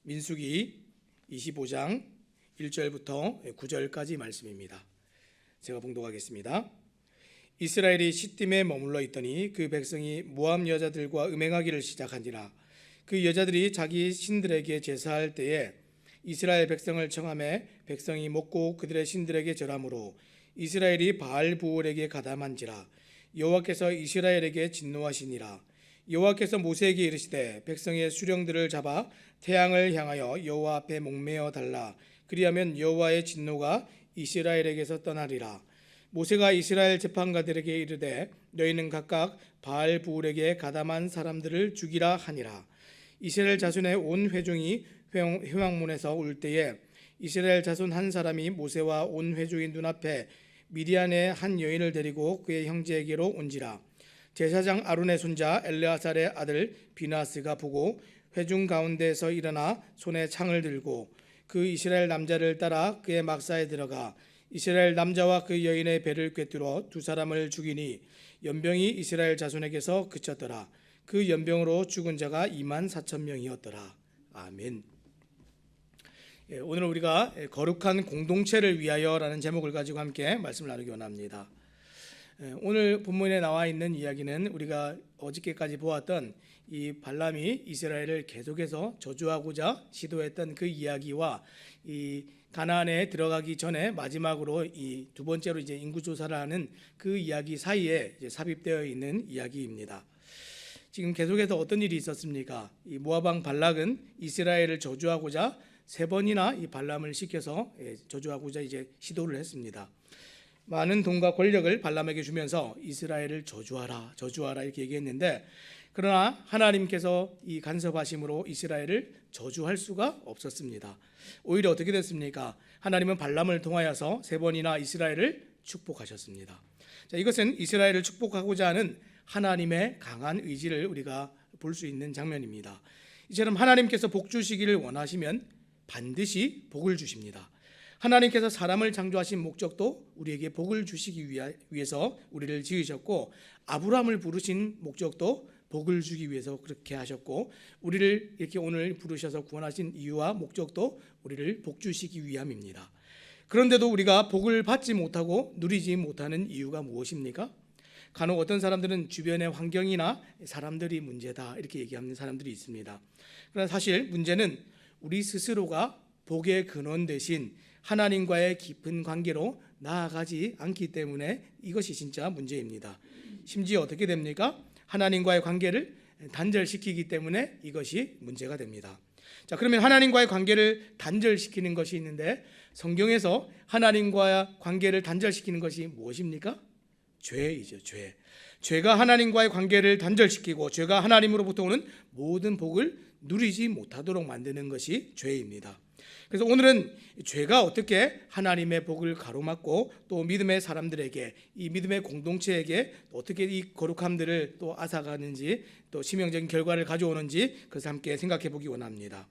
민수기 25장 1절부터 9절까지 말씀입니다. 제가 봉독하겠습니다. 이스라엘이 시딤에 머물러 있더니 그 백성이 모압 여자들과 음행하기를 시작하니라. 그 여자들이 자기 신들에게 제사할 때에 이스라엘 백성을 청하매 백성이 먹고 그들의 신들에게 절하므로 이스라엘이 바알부올에게 가담한지라. 여호와께서 이스라엘에게 진노하시니라. 여호와께서 모세에게 이르시되 백성의 수령들을 잡아 태양을 향하여 여호와 앞에 목매어 달라. 그리하면 여호와의 진노가 이스라엘에게서 떠나리라. 모세가 이스라엘 재판가들에게 이르되 너희는 각각 바알부올에게 가담한 사람들을 죽이라 하니라. 이스라엘 자손의 온 회중이 회막문에서 울 때에 이스라엘 자손 한 사람이 모세와 온 회중의 눈앞에 미디안의 한 여인을 데리고 그의 형제에게로 온지라. 제사장 아론의 손자 엘르아살의 아들 비나스가 보고 회중 가운데에서 일어나 손에 창을 들고 그 이스라엘 남자를 따라 그의 막사에 들어가 이스라엘 남자와 그 여인의 배를 꿰뚫어 두 사람을 죽이니 연병이 이스라엘 자손에게서 그쳤더라. 그 연병으로 죽은 자가 24,000명이었더라. 아멘. 오늘 우리가 거룩한 공동체를 위하여라는 제목을 가지고 함께 말씀을 나누기 원합니다. 오늘 본문에 나와 있는 이야기는 우리가 어저께까지 보았던 이 발람이 이스라엘을 계속해서 저주하고자 시도했던 그 이야기와 이 가나안에 들어가기 전에 마지막으로 이 두 번째로 이제 인구 조사를 하는 그 이야기 사이에 이제 삽입되어 있는 이야기입니다. 지금 계속해서 어떤 일이 있었습니까? 이 모압 왕 발락은 이스라엘을 저주하고자 세 번이나 이 발람을 시켜서 저주하고자 이제 시도를 했습니다. 많은 돈과 권력을 발람에게 주면서 이스라엘을 저주하라 이렇게 얘기했는데, 그러나 하나님께서 이 간섭하심으로 이스라엘을 저주할 수가 없었습니다. 오히려 어떻게 됐습니까? 하나님은 발람을 통하여서 세 번이나 이스라엘을 축복하셨습니다. 자, 이것은 이스라엘을 축복하고자 하는 하나님의 강한 의지를 우리가 볼 수 있는 장면입니다. 이처럼 하나님께서 복 주시기를 원하시면 반드시 복을 주십니다. 하나님께서 사람을 창조하신 목적도 우리에게 복을 주시기 위해서 우리를 지으셨고, 아브라함을 부르신 목적도 복을 주기 위해서 그렇게 하셨고, 우리를 이렇게 오늘 부르셔서 구원하신 이유와 목적도 우리를 복 주시기 위함입니다. 그런데도 우리가 복을 받지 못하고 누리지 못하는 이유가 무엇입니까? 간혹 어떤 사람들은 주변의 환경이나 사람들이 문제다 이렇게 얘기하는 사람들이 있습니다. 그러나 사실 문제는 우리 스스로가 복의 근원 대신 하나님과의 깊은 관계로 나아가지 않기 때문에 이것이 진짜 문제입니다. 심지어 어떻게 됩니까? 하나님과의 관계를 단절시키기 때문에 이것이 문제가 됩니다. 자, 그러면 하나님과의 관계를 단절시키는 것이 있는데, 성경에서 하나님과의 관계를 단절시키는 것이 무엇입니까? 죄이죠. 죄가 하나님과의 관계를 단절시키고 죄가 하나님으로부터 오는 모든 복을 누리지 못하도록 만드는 것이 죄입니다. 그래서 오늘은 죄가 어떻게 하나님의 복을 가로막고 또 믿음의 사람들에게, 이 믿음의 공동체에게 어떻게 이 거룩함들을 또 앗아가는지, 또 치명적인 결과를 가져오는지 그것을 함께 생각해 보기 원합니다.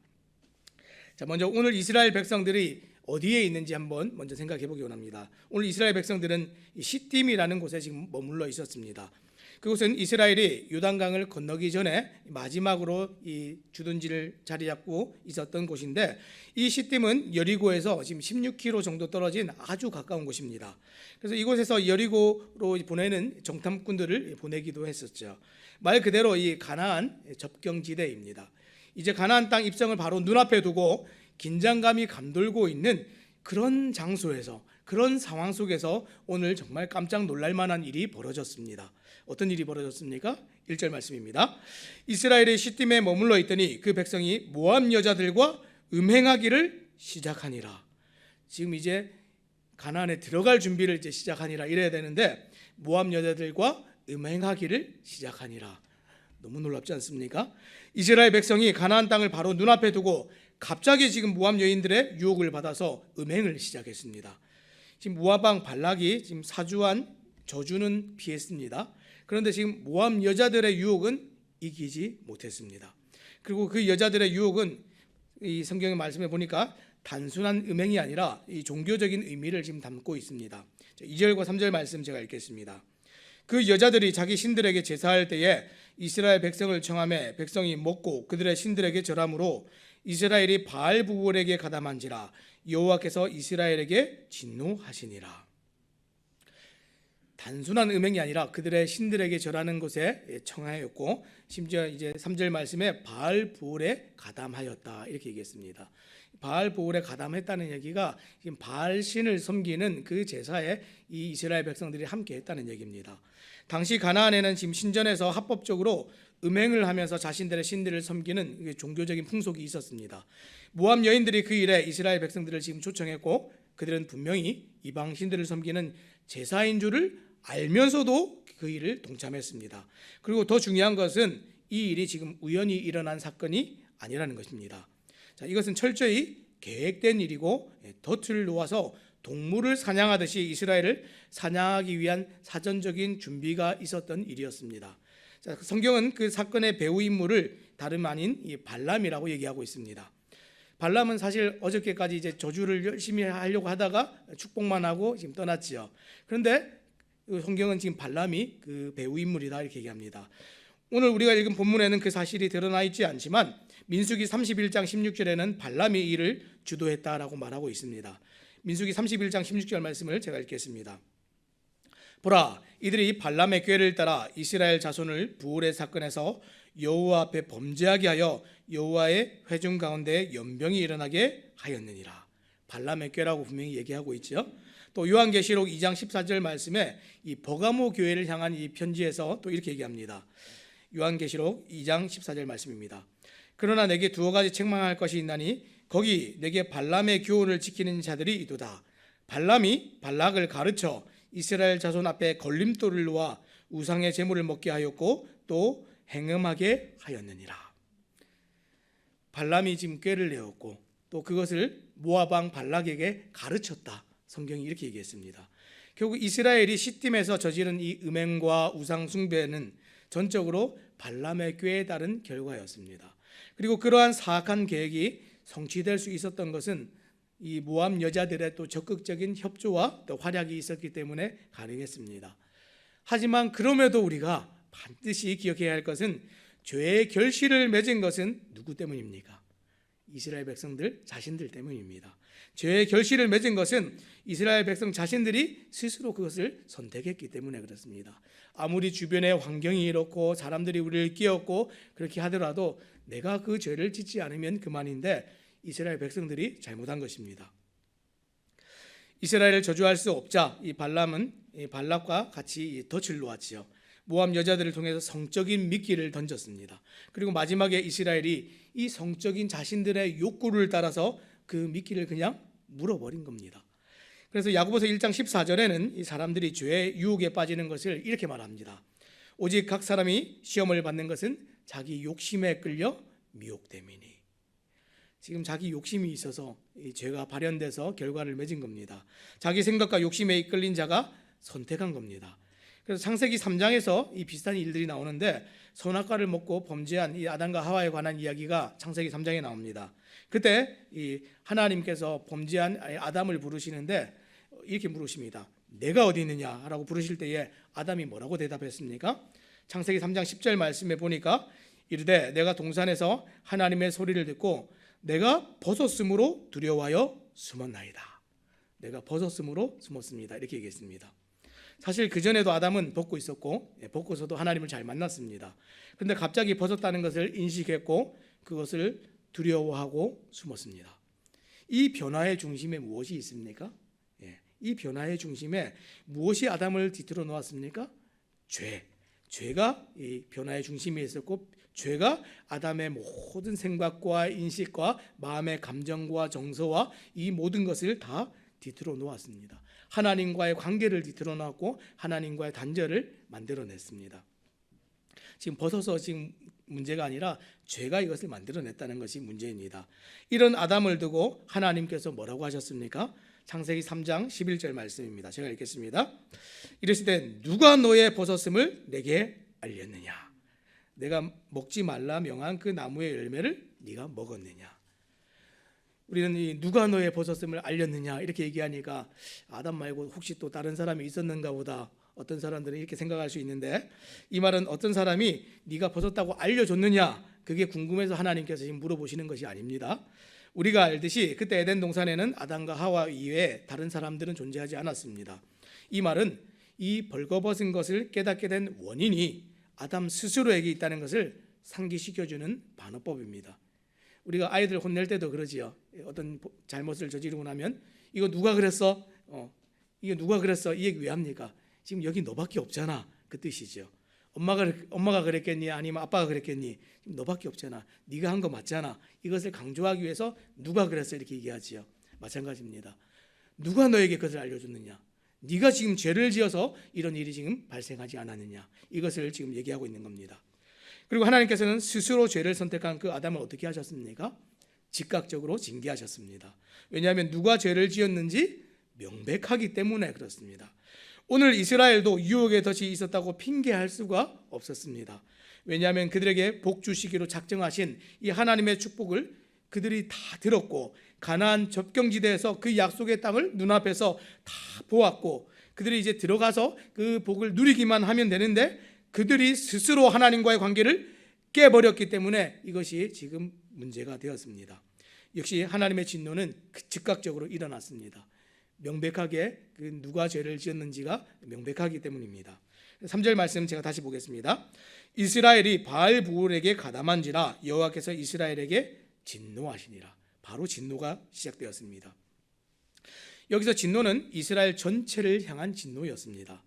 자, 먼저 오늘 이스라엘 백성들이 어디에 있는지 한번 먼저 생각해 보기 원합니다. 오늘 이스라엘 백성들은 시딤이라는 곳에 지금 머물러 있었습니다. 그곳은 이스라엘이 요단강을 건너기 전에 마지막으로 이 주둔지를 자리 잡고 있었던 곳인데, 이 시딤은 여리고에서 지금 16km 정도 떨어진 아주 가까운 곳입니다. 그래서 이곳에서 여리고로 보내는 정탐꾼들을 보내기도 했었죠. 말 그대로 이 가나안 접경지대입니다. 이제 가나안 땅 입성을 바로 눈앞에 두고 긴장감이 감돌고 있는 그런 장소에서, 그런 상황 속에서 오늘 정말 깜짝 놀랄 만한 일이 벌어졌습니다. 어떤 일이 벌어졌습니까? 1절 말씀입니다. 이스라엘의 시딤에 머물러 있더니 그 백성이 모압 여자들과 음행하기를 시작하니라. 지금 이제 가나안에 들어갈 준비를 이제 시작하니라 이래야 되는데, 모압 여자들과 음행하기를 시작하니라. 너무 놀랍지 않습니까? 이스라엘 백성이 가나안 땅을 바로 눈앞에 두고 갑자기 지금 모압 여인들의 유혹을 받아서 음행을 시작했습니다. 지금 모압 왕 발락이 지금 사주한 저주는 피했습니다. 그런데 지금 모압 여자들의 유혹은 이기지 못했습니다. 그리고 그 여자들의 유혹은 이 성경의 말씀에 보니까 단순한 음행이 아니라 이 종교적인 의미를 지금 담고 있습니다. 2절과 3절 말씀 제가 읽겠습니다. 그 여자들이 자기 신들에게 제사할 때에 이스라엘 백성을 청하매 백성이 먹고 그들의 신들에게 절하므로 이스라엘이 바알 부올에게 가담한지라 여호와께서 이스라엘에게 진노하시니라. 단순한 음행이 아니라 그들의 신들에게 절하는 것에 청하였고, 심지어 이제 3절 말씀에 바알 부올에 가담하였다 이렇게 얘기했습니다. 바알 부올에 가담했다는 얘기가 지금 바알 신을 섬기는 그 제사에 이 이스라엘 백성들이 함께 했다는 얘기입니다. 당시 가나안에는 지금 신전에서 합법적으로 음행을 하면서 자신들의 신들을 섬기는 종교적인 풍속이 있었습니다. 모압 여인들이 그 일에 이스라엘 백성들을 지금 초청했고, 그들은 분명히 이방 신들을 섬기는 제사인 줄을 알면서도 그 일을 동참했습니다. 그리고 더 중요한 것은 이 일이 지금 우연히 일어난 사건이 아니라는 것입니다. 자, 이것은 철저히 계획된 일이고, 덫을 놓아서 동물을 사냥하듯이 이스라엘을 사냥하기 위한 사전적인 준비가 있었던 일이었습니다. 자, 성경은 그 사건의 배후 인물을 다름 아닌 이 발람이라고 얘기하고 있습니다. 발람은 사실 어저께까지 이제 저주를 열심히 하려고 하다가 축복만 하고 지금 떠났지요. 그런데 성경은 지금 발람이 그 배후 인물이다 이렇게 얘기합니다. 오늘 우리가 읽은 본문에는 그 사실이 드러나 있지 않지만 민수기 31장 16절에는 발람이 이를 주도했다라고 말하고 있습니다. 민수기 31장 16절 말씀을 제가 읽겠습니다. 보라, 이들이 발람의 꾀를 따라 이스라엘 자손을 부올의 사건에서 여호와 앞에 범죄하게 하여 여호와의 회중 가운데 연병이 일어나게 하였느니라. 발람의 꾀라고 분명히 얘기하고 있죠. 또 요한계시록 2장 14절 말씀에 이 버가모 교회를 향한 이 편지에서 또 이렇게 얘기합니다. 요한계시록 2장 14절 말씀입니다. 그러나 내게 두어 가지 책망할 것이 있나니 거기 내게 발람의 교훈을 지키는 자들이 이도다. 발람이 발락을 가르쳐 이스라엘 자손 앞에 걸림돌을 놓아 우상의 제물을 먹게 하였고 또 행음하게 하였느니라. 발람이 지금 꾀를 내었고 또 그것을 모압 왕 발락에게 가르쳤다. 성경이 이렇게 얘기했습니다. 결국 이스라엘이 시딤에서 저지른 이 음행과 우상 숭배는 전적으로 발람의 꾀에 따른 결과였습니다. 그리고 그러한 사악한 계획이 성취될 수 있었던 것은 이 모압 여자들의 또 적극적인 협조와 또 활약이 있었기 때문에 가능했습니다. 하지만 그럼에도 우리가 반드시 기억해야 할 것은 죄의 결실을 맺은 것은 누구 때문입니까? 이스라엘 백성들 자신들 때문입니다. 죄의 결실을 맺은 것은 이스라엘 백성 자신들이 스스로 그것을 선택했기 때문에 그렇습니다. 아무리 주변의 환경이 이렇고 사람들이 우리를 끼얹고 그렇게 하더라도 내가 그 죄를 짓지 않으면 그만인데 이스라엘 백성들이 잘못한 것입니다. 이스라엘을 저주할 수 없자 이 발람은 이 발락과 같이 덫을 놓았지요. 모압 여자들을 통해서 성적인 미끼를 던졌습니다. 그리고 마지막에 이스라엘이 이 성적인 자신들의 욕구를 따라서 그 미끼를 그냥 물어버린 겁니다. 그래서 야고보서 1장 14절에는 이 사람들이 죄의 유혹에 빠지는 것을 이렇게 말합니다. 오직 각 사람이 시험을 받는 것은 자기 욕심에 끌려 미혹됨이니. 지금 자기 욕심이 있어서 이 죄가 발현돼서 결과를 맺은 겁니다. 자기 생각과 욕심에 이끌린 자가 선택한 겁니다. 그래서 창세기 3장에서 이 비슷한 일들이 나오는데 선악과를 먹고 범죄한 이 아담과 하와에 관한 이야기가 창세기 3장에 나옵니다. 그때 이 하나님께서 범죄한 아담을 부르시는데 이렇게 물으십니다. 내가 어디 있느냐라고 부르실 때에 아담이 뭐라고 대답했습니까? 창세기 3장 10절 말씀에 보니까 이르되 내가 동산에서 하나님의 소리를 듣고 내가 벗었으므로 두려워하여 숨었나이다. 내가 벗었으므로 숨었습니다. 이렇게 얘기했습니다. 사실 그전에도 아담은 벗고 있었고 벗고서도 하나님을 잘 만났습니다. 그런데 갑자기 벗었다는 것을 인식했고 그것을 두려워하고 숨었습니다. 이 변화의 중심에 무엇이 있습니까? 이 변화의 중심에 무엇이 아담을 뒤틀어 놓았습니까? 죄가 이 변화의 중심에 있었고 죄가 아담의 모든 생각과 인식과 마음의 감정과 정서와 이 모든 것을 다 뒤틀어 놓았습니다. 하나님과의 관계를 뒤틀어 놓았고 하나님과의 단절을 만들어냈습니다. 지금 벗어서 지금 문제가 아니라 죄가 이것을 만들어냈다는 것이 문제입니다. 이런 아담을 두고 하나님께서 뭐라고 하셨습니까? 창세기 3장 11절 말씀입니다. 제가 읽겠습니다. 이르시되 누가 너의 벗었음을 내게 알렸느냐? 내가 먹지 말라 명한 그 나무의 열매를 네가 먹었느냐? 우리는 이 누가 너의 벗었음을 알렸느냐 이렇게 얘기하니까 아담 말고 혹시 또 다른 사람이 있었는가 보다 어떤 사람들은 이렇게 생각할 수 있는데 이 말은 어떤 사람이 네가 벗었다고 알려줬느냐 그게 궁금해서 하나님께서 지금 물어보시는 것이 아닙니다. 우리가 알듯이 그때 에덴 동산에는 아담과 하와 이외에 다른 사람들은 존재하지 않았습니다. 이 말은 이 벌거벗은 것을 깨닫게 된 원인이 아담 스스로에게 있다는 것을 상기시켜주는 반어법입니다. 우리가 아이들 혼낼 때도 그러지요. 어떤 잘못을 저지르고 나면 이거 누가 그랬어? 이거 누가 그랬어? 이 얘기 왜 합니까? 지금 여기 너밖에 없잖아, 그 뜻이죠. 엄마가 그랬겠니? 아니면 아빠가 그랬겠니? 지금 너밖에 없잖아. 네가 한 거 맞잖아. 이것을 강조하기 위해서 누가 그랬어? 이렇게 얘기하지요. 마찬가지입니다. 누가 너에게 그것을 알려줬느냐? 네가 지금 죄를 지어서 이런 일이 지금 발생하지 않았느냐? 이것을 지금 얘기하고 있는 겁니다. 그리고 하나님께서는 스스로 죄를 선택한 그 아담을 어떻게 하셨습니까? 즉각적으로 징계하셨습니다. 왜냐하면 누가 죄를 지었는지 명백하기 때문에 그렇습니다. 오늘 이스라엘도 유혹의 덫이 있었다고 핑계할 수가 없었습니다. 왜냐하면 그들에게 복 주시기로 작정하신 이 하나님의 축복을 그들이 다 들었고 가나안 접경지대에서 그 약속의 땅을 눈앞에서 다 보았고 그들이 이제 들어가서 그 복을 누리기만 하면 되는데 그들이 스스로 하나님과의 관계를 깨버렸기 때문에 이것이 지금 문제가 되었습니다. 역시 하나님의 진노는 즉각적으로 일어났습니다. 명백하게 그 누가 죄를 지었는지가 명백하기 때문입니다. 3절 말씀 제가 다시 보겠습니다. 이스라엘이 바알부올에게 가담한지라 여호와께서 이스라엘에게 진노하시니라. 바로 진노가 시작되었습니다. 여기서 진노는 이스라엘 전체를 향한 진노였습니다.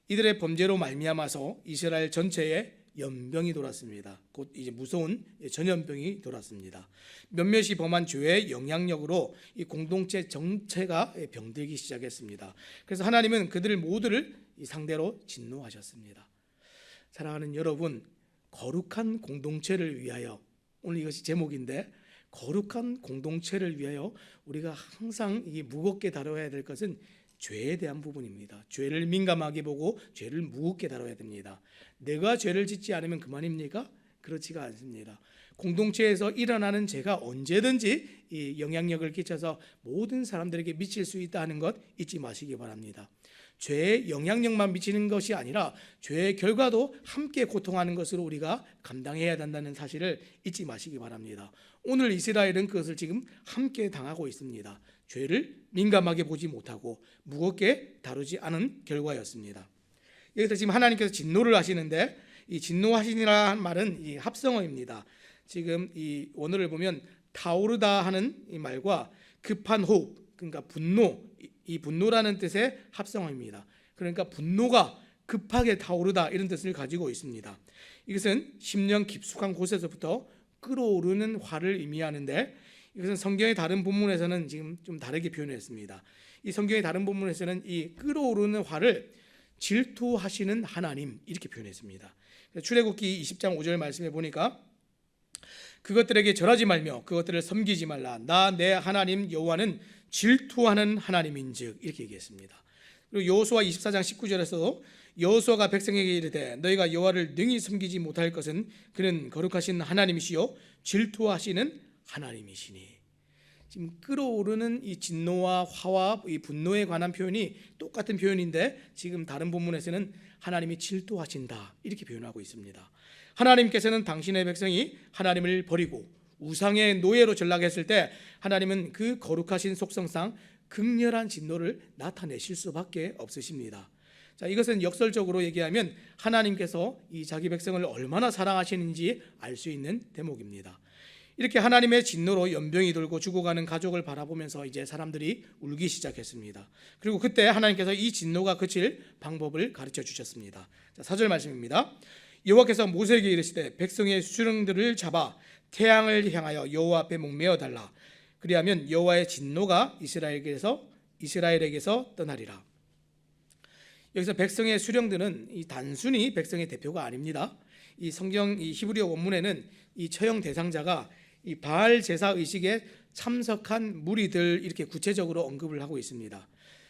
이들의 범죄로 말미암아서 이스라엘 전체에 연병이 돌았습니다. 곧 이제 무서운 전염병이 돌았습니다. 몇몇이 범한 죄의 영향력으로 이 공동체 전체가 병들기 시작했습니다. 그래서 하나님은 그들 모두를 상대로 진노하셨습니다. 사랑하는 여러분, 거룩한 공동체를 위하여, 오늘 이것이 제목인데 거룩한 공동체를 위하여 우리가 항상 이 무겁게 다뤄야 될 것은 죄에 대한 부분입니다. 죄를 민감하게 보고 죄를 무겁게 다뤄야 됩니다. 내가 죄를 짓지 않으면 그만입니까? 그렇지가 않습니다. 공동체에서 일어나는 죄가 언제든지 이 영향력을 끼쳐서 모든 사람들에게 미칠 수 있다는 것 잊지 마시기 바랍니다. 죄의 영향력만 미치는 것이 아니라 죄의 결과도 함께 고통하는 것으로 우리가 감당해야 된다는 사실을 잊지 마시기 바랍니다. 오늘 이스라엘은 그것을 지금 함께 당하고 있습니다. 죄를 민감하게 보지 못하고 무겁게 다루지 않은 결과였습니다. 여기서 지금 하나님께서 진노를 하시는데 이 진노하시니라는 말은 이 합성어입니다. 지금 이 원어를 보면 타오르다 하는 이 말과 급한 호흡, 그러니까 분노, 이 분노라는 뜻의 합성어입니다. 그러니까 분노가 급하게 타오르다 이런 뜻을 가지고 있습니다. 이것은 심령 깊숙한 곳에서부터 끓어오르는 화를 의미하는데 이것은 성경의 다른 본문에서는 지금 좀 다르게 표현했습니다. 이 성경의 다른 본문에서는 이 끓어오르는 화를 질투하시는 하나님 이렇게 표현했습니다. 출애굽기 20장 5절 말씀에 보니까 그것들에게 절하지 말며 그것들을 섬기지 말라. 나 내 하나님 여호와는 질투하는 하나님인즉 이렇게 얘기했습니다. 그리고 여호수아 24장 19절에서도 여호수아가 백성에게 이르되 너희가 여호와를 능히 섬기지 못할 것은 그는 거룩하신 하나님이시요 질투하시는 하나님이시니. 지금 끓어오르는 이 진노와 화와 이 분노에 관한 표현이 똑같은 표현인데 지금 다른 본문에서는 하나님이 질투하신다 이렇게 표현하고 있습니다. 하나님께서는 당신의 백성이 하나님을 버리고 우상의 노예로 전락했을 때 하나님은 그 거룩하신 속성상 극렬한 진노를 나타내실 수밖에 없으십니다. 자, 이것은 역설적으로 얘기하면 하나님께서 이 자기 백성을 얼마나 사랑하시는지 알 수 있는 대목입니다. 이렇게 하나님의 진노로 연병이 돌고 죽어가는 가족을 바라보면서 이제 사람들이 울기 시작했습니다. 그리고 그때 하나님께서 이 진노가 그칠 방법을 가르쳐 주셨습니다. 자, 4절 말씀입니다. 여호와께서 모세에게 이르시되 백성의 수령들을 잡아 태양을 향하여 여호와 앞에 목매어 달라. 그리하면 여호와의 진노가 이스라엘에게서 떠나리라. 여기서 백성의 수령들은 이 단순히 백성의 대표가 아닙니다. 이 성경 이 히브리어 원문에는 이 처형 대상자가 이 바알 제사 의식에 참석한 무리들 이렇게 구체적으로 언급을 하고 있습니다.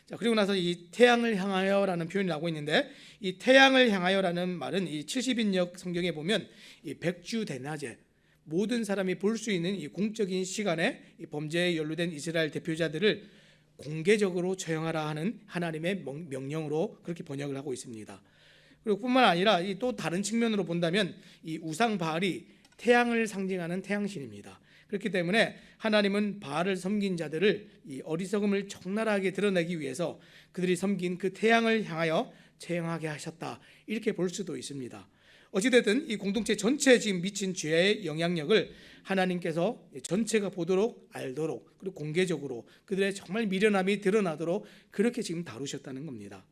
자, 그리고 나서 이 태양을 향하여라는 표현이 나오고 있는데 이 태양을 향하여라는 말은 이 70인역 성경에 보면 이 백주 대낮에 모든 사람이 볼 수 있는 이 공적인 시간에 이 범죄에 연루된 이스라엘 대표자들을 공개적으로 처형하라 하는 하나님의 명령으로 그렇게 번역을 하고 있습니다. 그리고 뿐만 아니라 이 또 다른 측면으로 본다면 이 우상 바알이 태양을 상징하는 태양신입니다. 그렇기 때문에 하나님은 바알을 섬긴 자들을 이 어리석음을 적나라하게 드러내기 위해서 그들이 섬긴 그 태양을 향하여 처형하게 하셨다, 이렇게 볼 수도 있습니다. 어찌됐든 이 공동체 전체에 지금 미친 죄의 영향력을 하나님께서 전체가 보도록, 알도록, 그리고 공개적으로 그들의 정말 미련함이 드러나도록 그렇게 지금 다루셨다는 겁니다.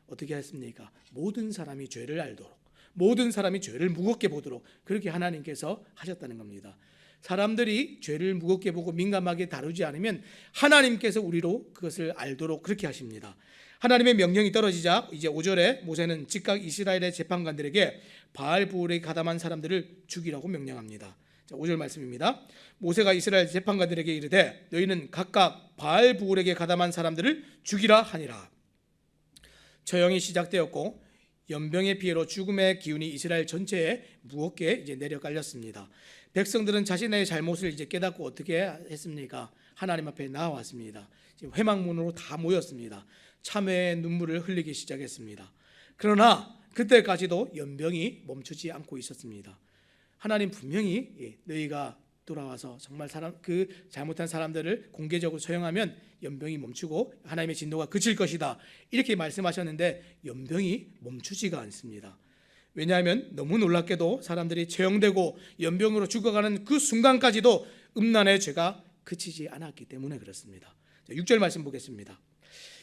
어떻게 했습니까? 모든 사람이 죄를 알도록, 모든 사람이 죄를 무겁게 보도록 그렇게 하나님께서 하셨다는 겁니다. 사람들이 죄를 무겁게 보고 민감하게 다루지 않으면 하나님께서 우리로 그것을 알도록 그렇게 하십니다. 하나님의 명령이 떨어지자 이제 5절에 모세는 즉각 이스라엘의 재판관들에게 바알부올에 가담한 사람들을 죽이라고 명령합니다. 자, 5절 말씀입니다. 모세가 이스라엘 재판관들에게 이르되 너희는 각각 바알부올에게 가담한 사람들을 죽이라 하니라. 처형이 시작되었고 연병의 피해로 죽음의 기운이 이스라엘 전체에 무겁게 이제 내려 깔렸습니다. 백성들은 자신의 잘못을 이제 깨닫고 어떻게 했습니까? 하나님 앞에 나와왔습니다. 지금 회막문으로 다 모였습니다. 참회의 눈물을 흘리기 시작했습니다. 그러나 그때까지도 연병이 멈추지 않고 있었습니다. 하나님 분명히 너희가 돌아와서 정말 그 잘못한 사람들을 공개적으로 처형하면 연병이 멈추고 하나님의 진노가 그칠 것이다, 이렇게 말씀하셨는데 연병이 멈추지가 않습니다. 왜냐하면 너무 놀랍게도 사람들이 처형되고 연병으로 죽어가는 그 순간까지도 음란의 죄가 그치지 않았기 때문에 그렇습니다. 6절 말씀 보겠습니다.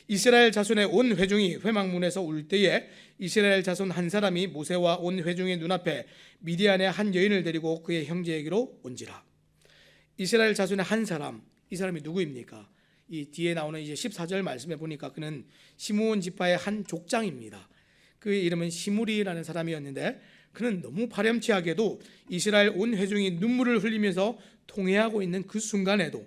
이스라엘 자손의 온 회중이 회막문에서 울 때에 이스라엘 자손 한 사람이 모세와 온 회중의 눈앞에 미디안의 한 여인을 데리고 그의 형제에게로 온지라. 이스라엘 자손의 한 사람, 이 사람이 누구입니까? 이 뒤에 나오는 이제 14절 말씀에 보니까 그는 시므온 지파의 한 족장입니다. 그의 이름은 시므리라는 사람이었는데 그는 너무 파렴치하게도 이스라엘 온 회중이 눈물을 흘리면서 통회하고 있는 그 순간에도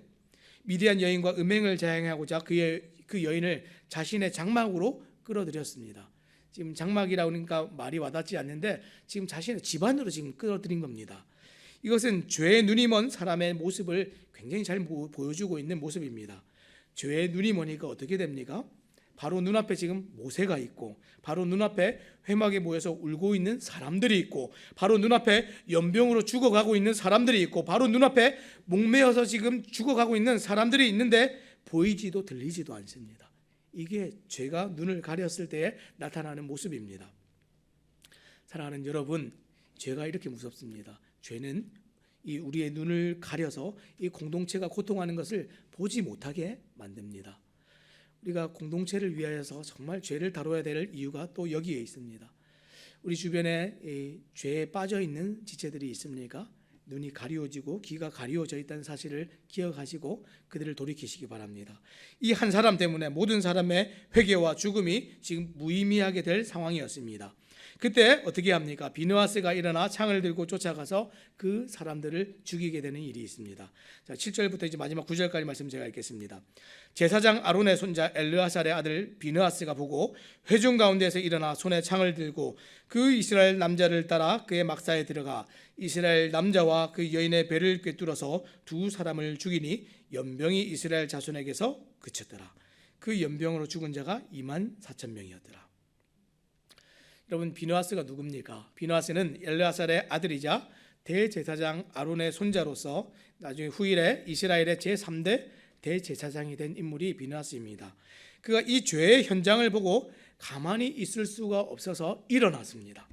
미디안 여인과 음행을 자행하고자 그 여인을 자신의 장막으로 끌어들였습니다. 지금 장막이라고 하니까 말이 와닿지 않는데 지금 자신의 집안으로 지금 끌어들인 겁니다. 이것은 죄의 눈이 먼 사람의 모습을 굉장히 잘 보여주고 있는 모습입니다. 죄의 눈이 머니까 어떻게 됩니까? 바로 눈앞에 지금 모세가 있고, 바로 눈앞에 회막에 모여서 울고 있는 사람들이 있고, 바로 눈앞에 연병으로 죽어가고 있는 사람들이 있고, 바로 눈앞에 목매어서 지금 죽어가고 있는 사람들이 있는데 보이지도 들리지도 않습니다. 이게 죄가 눈을 가렸을 때에 나타나는 모습입니다. 사랑하는 여러분, 죄가 이렇게 무섭습니다. 죄는 이 우리의 눈을 가려서 이 공동체가 고통하는 것을 보지 못하게 만듭니다. 우리가 공동체를 위하여서 정말 죄를 다뤄야 될 이유가 또 여기에 있습니다. 우리 주변에 죄에 빠져 있는 지체들이 있습니까? 눈이 가리워지고 귀가 가리워져 있다는 사실을 기억하시고 그들을 돌이키시기 바랍니다. 이 한 사람 때문에 모든 사람의 회개와 죽음이 지금 무의미하게 될 상황이었습니다. 그때 어떻게 합니까? 비느하스가 일어나 창을 들고 쫓아가서 그 사람들을 죽이게 되는 일이 있습니다. 자, 7절부터 이제 마지막 9절까지 말씀 제가 읽겠습니다. 제사장 아론의 손자 엘르아살의 아들 비느하스가 보고 회중 가운데서 일어나 손에 창을 들고 그 이스라엘 남자를 따라 그의 막사에 들어가 이스라엘 남자와 그 여인의 배를 꿰뚫어서 두 사람을 죽이니 연병이 이스라엘 자손에게서 그쳤더라. 그 연병으로 죽은 자가 24,000명이었더라. 여러분, 비느하스가 누굽니까? 비느하스는 엘르아살의 아들이자 대제사장 아론의 손자로서 나중에 후일에 이스라엘의 제3대 대제사장이 된 인물이 비느하스입니다. 그가 이 죄의 현장을 보고 가만히 있을 수가 없어서 일어났습니다.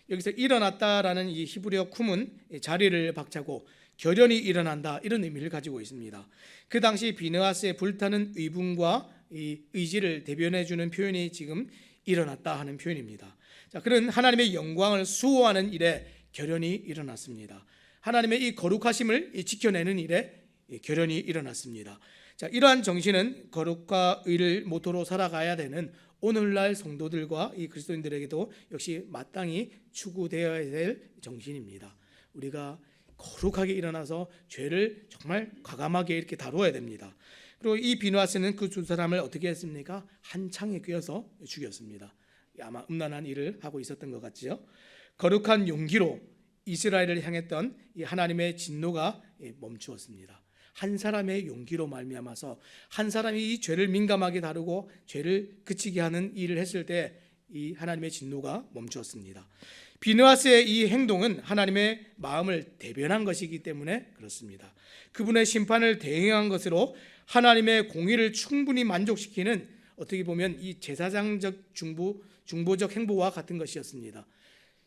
여기서 일어났다라는 이 히브리어 쿰은 자리를 박차고 결연히 일어난다, 이런 의미를 가지고 있습니다. 그 당시 비느하스의 불타는 의분과 이 의지를 대변해 주는 표현이 지금 일어났다 하는 표현입니다. 자, 그는 하나님의 영광을 수호하는 일에 결연히 일어났습니다. 하나님의 이 거룩하심을 지켜내는 일에 결연히 일어났습니다. 자, 이러한 정신은 거룩과 의를 모토로 살아가야 되는 오늘날 성도들과 이 그리스도인들에게도 역시 마땅히 추구되어야 될 정신입니다. 우리가 거룩하게 일어나서 죄를 정말 과감하게 이렇게 다루어야 됩니다. 그리고 이 비느하스는 그 두 사람을 어떻게 했습니까? 한 창에 꿰어서 죽였습니다. 아마 음란한 일을 하고 있었던 것 같지요. 거룩한 용기로 이스라엘을 향했던 이 하나님의 진노가 멈추었습니다. 한 사람의 용기로 말미암아서 한 사람이 이 죄를 민감하게 다루고 죄를 그치게 하는 일을 했을 때 이 하나님의 진노가 멈추었습니다. 비느하스의 이 행동은 하나님의 마음을 대변한 것이기 때문에 그렇습니다. 그분의 심판을 대행한 것으로 하나님의 공의를 충분히 만족시키는, 어떻게 보면 이 제사장적 중보적 행보와 같은 것이었습니다.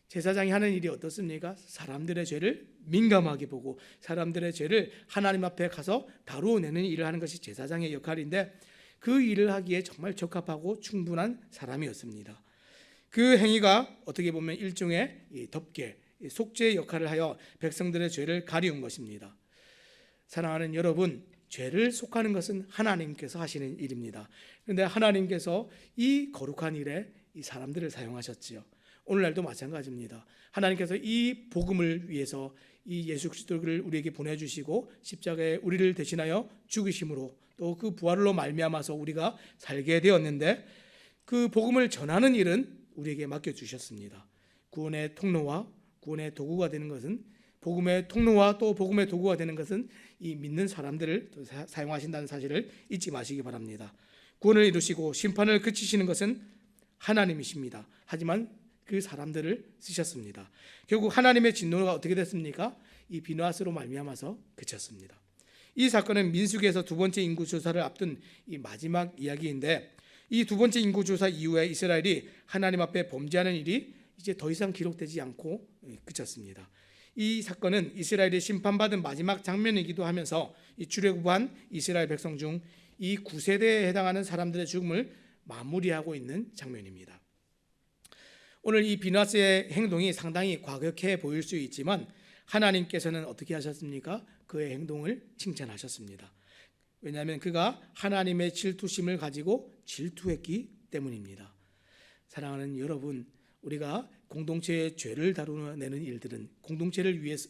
제사장이 하는 일이 어떻습니까? 사람들의 죄를 민감하게 보고 사람들의 죄를 하나님 앞에 가서 다루어내는 일을 하는 것이 제사장의 역할인데, 그 일을 하기에 정말 적합하고 충분한 사람이었습니다. 그 행위가 어떻게 보면 일종의 덮개, 속죄의 역할을 하여 백성들의 죄를 가리운 것입니다. 사랑하는 여러분, 죄를 속하는 것은 하나님께서 하시는 일입니다. 그런데 하나님께서 이 거룩한 일에 이 사람들을 사용하셨지요. 오늘날도 마찬가지입니다. 하나님께서 이 복음을 위해서 이 예수 그리스도를 우리에게 보내주시고 십자가에 우리를 대신하여 죽으심으로 또 그 부활로 말미암아서 우리가 살게 되었는데, 그 복음을 전하는 일은 우리에게 맡겨주셨습니다. 구원의 통로와 구원의 도구가 되는 것은, 복음의 통로와 또 복음의 도구가 되는 것은 이 믿는 사람들을 사용하신다는 사실을 잊지 마시기 바랍니다. 구원을 이루시고 심판을 그치시는 것은 하나님이십니다. 하지만 그 사람들을 쓰셨습니다. 결국 하나님의 진노가 어떻게 됐습니까? 이 비느하스로 말미암아서 그쳤습니다. 이 사건은 민수기에서 두 번째 인구조사를 앞둔 이 마지막 이야기인데, 이 두 번째 인구조사 이후에 이스라엘이 하나님 앞에 범죄하는 일이 이제 더 이상 기록되지 않고 그쳤습니다. 이 사건은 이스라엘이 심판받은 마지막 장면이기도 하면서 이 출애굽한 이스라엘 백성 중 이 9세대에 해당하는 사람들의 죽음을 마무리하고 있는 장면입니다. 오늘 이 비느하스의 행동이 상당히 과격해 보일 수 있지만 하나님께서는 어떻게 하셨습니까? 그의 행동을 칭찬하셨습니다. 왜냐하면 그가 하나님의 질투심을 가지고 질투했기 때문입니다. 사랑하는 여러분, 우리가 공동체의 죄를 다루어내는 일들은, 공동체를 위해서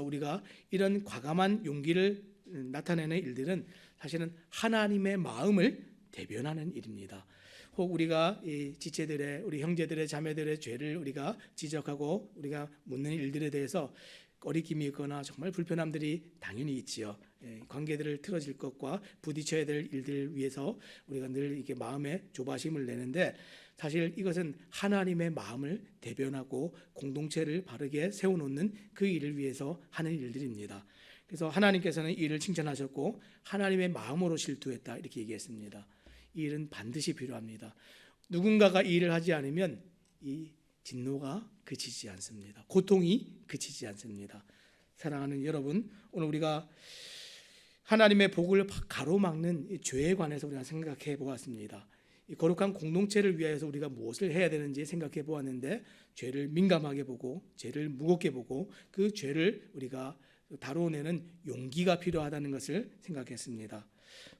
우리가 이런 과감한 용기를 나타내는 일들은 사실은 하나님의 마음을 대변하는 일입니다. 혹 우리가 이 지체들의, 우리 형제들의, 자매들의 죄를 우리가 지적하고 우리가 묻는 일들에 대해서 꺼리낌이 있거나 정말 불편함들이 당연히 있지요. 관계들을 틀어질 것과 부딪혀야 될 일들을 위해서 우리가 늘 이렇게 마음에 조바심을 내는데, 사실 이것은 하나님의 마음을 대변하고 공동체를 바르게 세워놓는 그 일을 위해서 하는 일들입니다. 그래서 하나님께서는 이 일을 칭찬하셨고 하나님의 마음으로 질투했다, 이렇게 얘기했습니다. 이 일은 반드시 필요합니다. 누군가가 이 일을 하지 않으면 이 진노가 그치지 않습니다. 고통이 그치지 않습니다. 사랑하는 여러분, 오늘 우리가 하나님의 복을 가로막는 이 죄에 관해서 우리가 생각해 보았습니다. 이 거룩한 공동체를 위해서 우리가 무엇을 해야 되는지 생각해 보았는데, 죄를 민감하게 보고 죄를 무겁게 보고 그 죄를 우리가 다루어내는 용기가 필요하다는 것을 생각했습니다.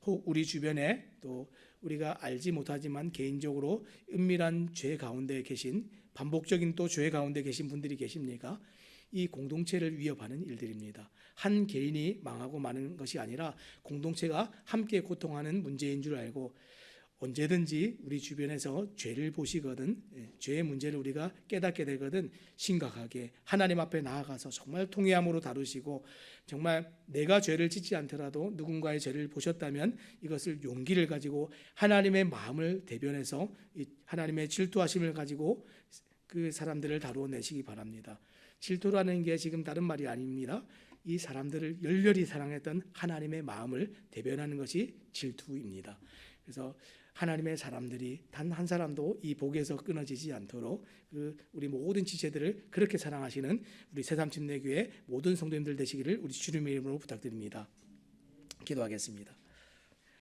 혹 우리 주변에 또 우리가 알지 못하지만 개인적으로 은밀한 죄 가운데 계신, 반복적인 또 죄 가운데 계신 분들이 계십니까? 이 공동체를 위협하는 일들입니다. 한 개인이 망하고 마는 것이 아니라 공동체가 함께 고통하는 문제인 줄 알고, 언제든지 우리 주변에서 죄를 보시거든, 죄의 문제를 우리가 깨닫게 되거든 심각하게 하나님 앞에 나아가서 정말 통회함으로 다루시고, 정말 내가 죄를 짓지 않더라도 누군가의 죄를 보셨다면 이것을 용기를 가지고 하나님의 마음을 대변해서 하나님의 질투하심을 가지고 그 사람들을 다루어내시기 바랍니다. 질투라는 게 지금 다른 말이 아닙니다. 이 사람들을 열렬히 사랑했던 하나님의 마음을 대변하는 것이 질투입니다. 그래서 하나님의 사람들이 단 한 사람도 이 복에서 끊어지지 않도록 우리 모든 지체들을 그렇게 사랑하시는 우리 새삼침례교회 모든 성도님들 되시기를 우리 주님의 이름으로 부탁드립니다. 기도하겠습니다.